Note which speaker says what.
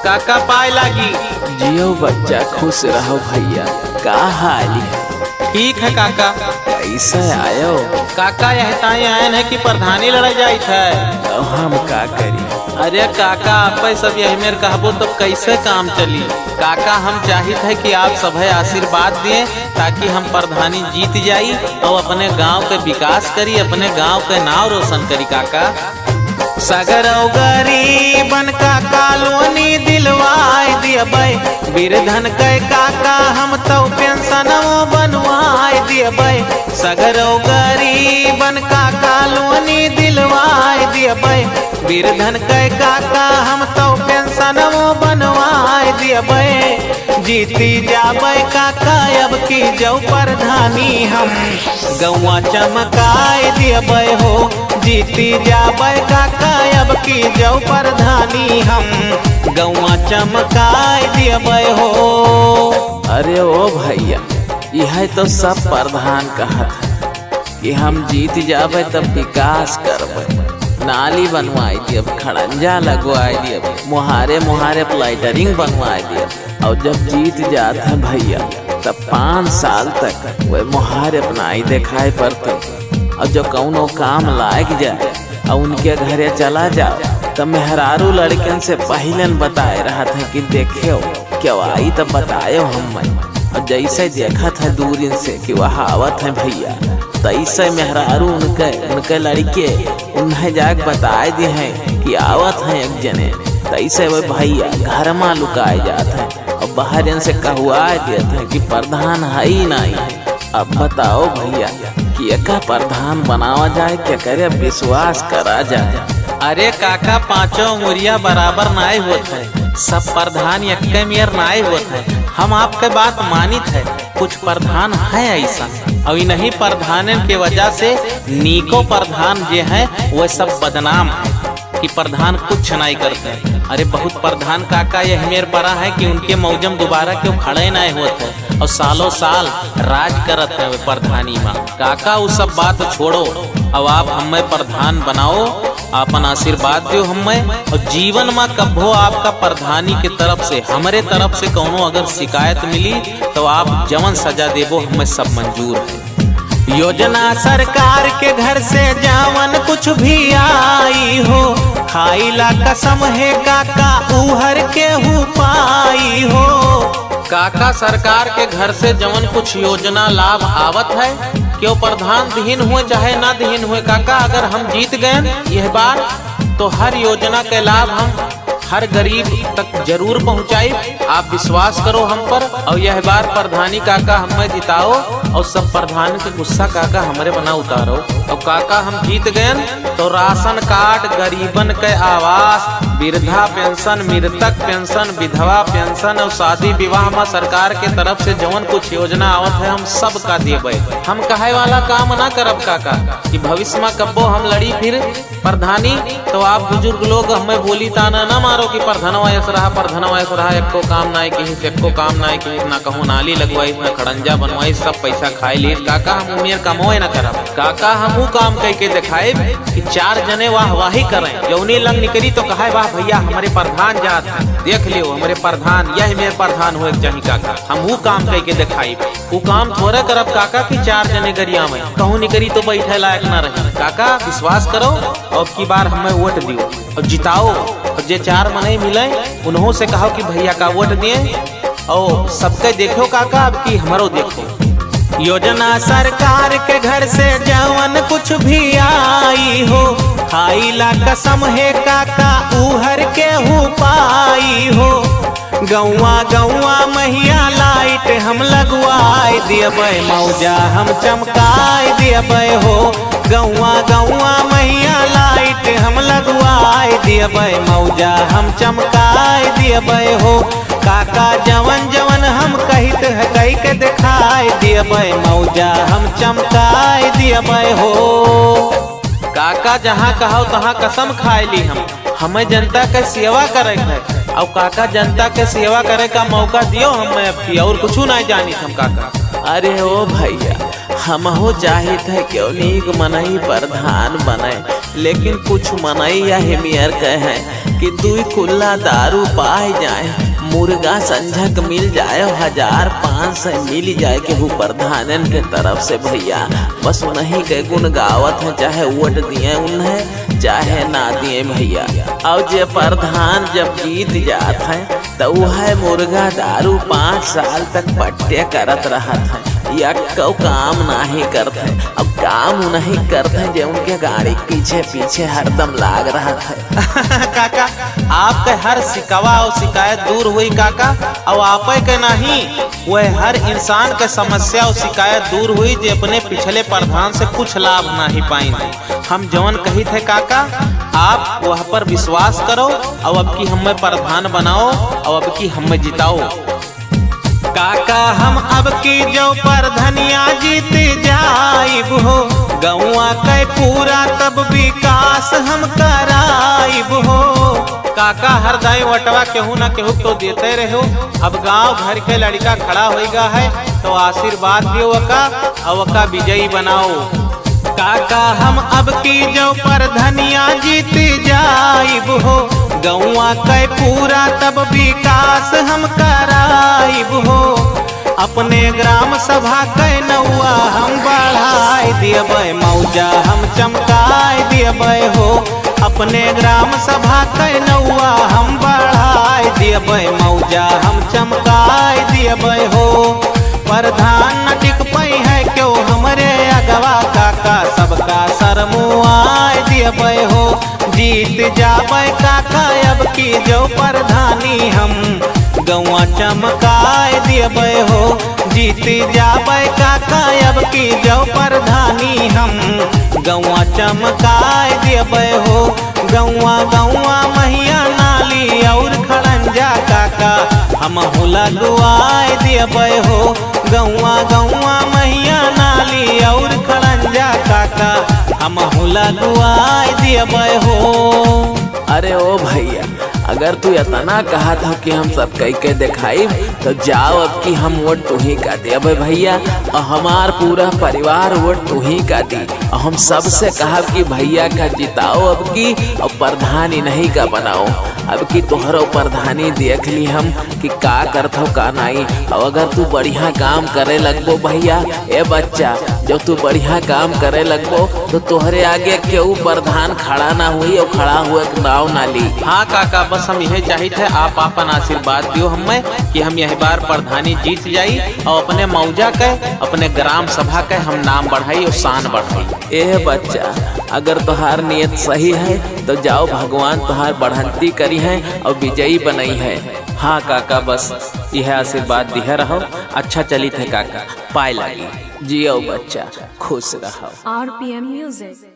Speaker 1: काका पाए लागी।
Speaker 2: जियो बच्चा, खुश रहो भैया। का हाल है?
Speaker 1: ठीक है काका।
Speaker 2: कैसे आयो?
Speaker 1: काका यह ताई आयन है कि प्रधानी लड़ाई जाई है।
Speaker 2: तो हम का करी?
Speaker 1: अरे काका आप सब यही मेरे कहबो तो कैसे काम चली। काका हम चाहते हैं कि आप सभी आशीर्वाद दिए ताकि हम प्रधानी जीत जाई और अपने गांव के विकास करी, अपने गांव के नाम रोशन करी। काका सगरौ गरीबन का कॉलोनी दिलवाए दियबै, बिरधन के काका हम तो पेंशनों बनवाए दियबै। सगरौ गरीबन का कॉलोनी दिलवाए दियबै, बिरधन के काका हम तो पेंशनों बनवाए दियबै। जीती जाबै काका अब की जो प्रधानी हम गौवा चमकाए दियबै हो। जीती जाबै काका अब की जो प्रधानी हम गौवा चमकाए दियबै हो।
Speaker 2: अरे ओ भैया, यह तो सब प्रधान कहत है कि हम जीत जाबे तब विकास करबे, नाली बनवाई दियब, खड़ंजा लगवाई दियब, मुहारे मुहारे प्लाइटरिंग बनवाई दियब। और जब जीत जात है भैया तब 5 साल तक वह मुहारे अपनाई दिखाई पड़ते। और जो कौनो काम लाग जाए और उनके घरे चला जाओ तो मेहरारू लड़कन से पहले बताए रहा था कि देखो क्या आई, तब बतायो हम। और जैसे देखा था दूर से कि वह आवत है भैया, तैसे मेहरारू उनके लड़के उन्हें जाके बताए दिए हैं कि आवत है एक जने। तैसे वह भैया घर में लुकाए जाते हैं और बाहर से कहुआ देते हैं कि प्रधान है ही नहीं। अब बताओ भैया कि एका प्रधान बनावा जाए, क्या करे, विश्वास करा जाए।
Speaker 1: अरे काका पांचों उंगलियां बराबर नाए होते हैं, सब प्रधान एक मेयर नाए होते हैं। हम आपके बात मानित है, कुछ प्रधान है ऐसा और नहीं प्रधान के वजह से नीको प्रधान जो है वह सब बदनाम है कि प्रधान कुछ नहीं करते हैं। अरे बहुत प्रधान काका यह मेरे परा है कि उनके मौजम दोबारा क्यों खड़े नहीं होते और सालों साल राज करत है वे प्रधानी में। काका वो सब बात छोड़ो, अब आप हमें प्रधान बनाओ, अपन आशीर्वाद दो हमें। और जीवन में कभो आपका प्रधानी के तरफ से हमारे तरफ से कोनो अगर शिकायत मिली तो आप जवन सजा देवो हमें सब मंजूर है। योजना सरकार के घर से जावन कुछ भी आई हो, खाइला कसम है काका उहर के हु पाई हो। काका सरकार के घर से जवन कुछ योजना लाभ आवत है, क्यों प्रधान दीन हुए चाहे ना दीन हुए काका, अगर हम जीत गए यह बार तो हर योजना के लाभ हम हर गरीब तक जरूर पहुंचाए। आप विश्वास करो हम पर और यह बार प्रधानी काका हमें जिताओ और सब प्रधान के गुस्सा काका हमारे बना उतारो। और काका हम जीत गए तो राशन कार्ड, गरीबन के आवास, वृद्धा पेंशन, मृतक पेंशन, विधवा पेंशन और शादी विवाह में सरकार के तरफ से जवन कुछ योजना आवत है हम सब का देवे। हम कहे वाला काम ना करब काका कि भविष्य में कब्बो हम लड़ी फिर प्रधानी तो आप बुजुर्ग लोग हमें बोली ताना ना मारो कि प्रधानवा ऐसा रहा, प्रधानवा ऐसा रहा, एको काम ना की, एको काम ना की, ना कहूँ नाली लगवाई, ना खड़ंजा बनवाई, सब पैसा खाए ली। काका हम उम्र कमोए ना करब काका, हम वो काम कह के दिखाए कि 4 जने वाहवाही करें। जौनी लंग निकली तो कहे वाह भैया हमारे प्रधान जात है, देख लियो हमारे प्रधान, यही मेरे प्रधान हुए चाहिए काका। हम वो काम कह के दिखाई, वो काम थोड़े करब काका कि 4 जने गरिया में कहूँ निकली तो बैठे लायक ना रहे। काका विश्वास करो और की बार हमें वोट दियो और जिताओ, और जे 4 मने मिले उन्हों से कहो कि भैया का वोट दिए और सबके देखो काका अब की हमारो देखो। योजना सरकार के घर से जवन कुछ भी आई हो, खाइला कसम है काका उहर के हु पाई हो। गौवा गौवा मैया लाइट हम लगवाए दियबै, मौजा हम चमकाए दियबै हो। गौवा गौवा मैया लाइट हम लगवाए दियबै, मौजा हम चमकाए दियबै हो। काका जवन जवन हम कहित है कही के दिखाए दियबै, मौजा हम चमकाए दियबै हो। काका जहाँ कहो तहाँ कसम खाए ली हम, हमें जनता के सेवा करे है और काका जनता के सेवा करे का मौका दियो हमें अब और कुछ नहीं जानी हम काका।
Speaker 2: अरे ओ भैया, हम हो चाहे थे क्यों नीक मनई प्रधान बने, लेकिन कुछ मनई या हिमियर कहे कि 2 कुल्ला दारू पाए जाए, मुर्गा संझक मिल जाए, 1500 मिल जाए केहू प्रधानन के तरफ से भैया। बस उन्हीं के गुण गावत है, चाहे वोट दिए उन्हें चाहे ना दिए भैया। और जे प्रधान जब जीत जात है तो वह मुर्गा दारू 5 साल तक पट्टे करत रहत है, या को काम नहीं करते। अब काम नहीं करते जो उनके गाड़ी पीछे पीछे हरदम लाग रहा था।
Speaker 1: काका आपके हर शिकवा और शिकायत दूर हुई काका, और आप के नहीं वह हर इंसान के समस्या और शिकायत दूर हुई जो अपने पिछले प्रधान से कुछ लाभ नहीं पाएंगे। हम जवन कही थे काका, आप वह पर विश्वास करो और अब की हमें प्रधान बनाओ और अब की हमें जिताओ। काका हम अब की जो प्रधनिया जीत जाइब हो, गौआ के पूरा तब विकास हम कराइब हो। काका हर दाई वटवा केहू ना केहू तो देते रहो। अब गांव भर के लड़का खड़ा होगा है तो आशीर्वाद दियो वका और वका विजयी बनाओ। काका हम अब की जो प्रधनिया जीत जाइब हो, गौआ के पूरा तब विकास हम कराइब हो। अपने ग्राम सभा के नौआ हम बढ़ाए दियबै, मौजा हम चमकाए दियबै हो। अपने ग्राम सभा के नौआ हम बढ़ाए दियबै, मौजा हम चमकाए दियबै हो। प्रधान न टिक पाई है क्यों हमरे अगवा काका, सबका सर मुआए दियबै हो। जीत जाबै काका अब की जो प्रधानी हम, गौआ चमकाए दियबै हो। जीत जाबै काका अब की जो प्रधानी हम, गौआ चमकाए दियबै हो। गौआ गौआ महिया नाली और खड़ंजा काका हम लगवाए दियबै हो। गौआ गौआ महिया नाली और खड़ंजा काका हम लगवाए दियबै हो।
Speaker 2: अरे ओ भैया, अगर तू इतना कहा था कि हम सब कह के दिखाई तो जाओ अब की हम वोट तू ही का दे भैया, और हमार पूरा परिवार वोट तू ही का दी। और हम सबसे कहा कि भैया का जिताओ अब की, और प्रधानी नहीं का बनाओ। अब की तोहरो प्रधानी देख ली हम कि का करत हो का नहीं। और अगर तू बढ़िया काम करे लगबो भैया, ए बच्चा जब तू बढ़िया काम करे लगबो तो तोहरे आगे केहू प्रधान खड़ा ना हुई और खड़ा हुए नाव ना ली।
Speaker 1: हाँ काका, बस हम यही चाहिए थे, आप अपन आशीर्वाद दियो हमें कि हम यही बार प्रधानी जीत जाई और अपने मौजा के अपने ग्राम सभा के हम नाम बढ़ाई और शान बढ़ाई।
Speaker 2: ए बच्चा, अगर तुहार नियत सही है तो जाओ, भगवान तुहार बढ़ंती करी है और विजयी बनई है।
Speaker 1: हाँ काका, बस यह आशीर्वाद दिया रहो। अच्छा चली थे काका, पाए लगी।
Speaker 2: जियो बच्चा, खुश रहो।
Speaker 3: RPM Music।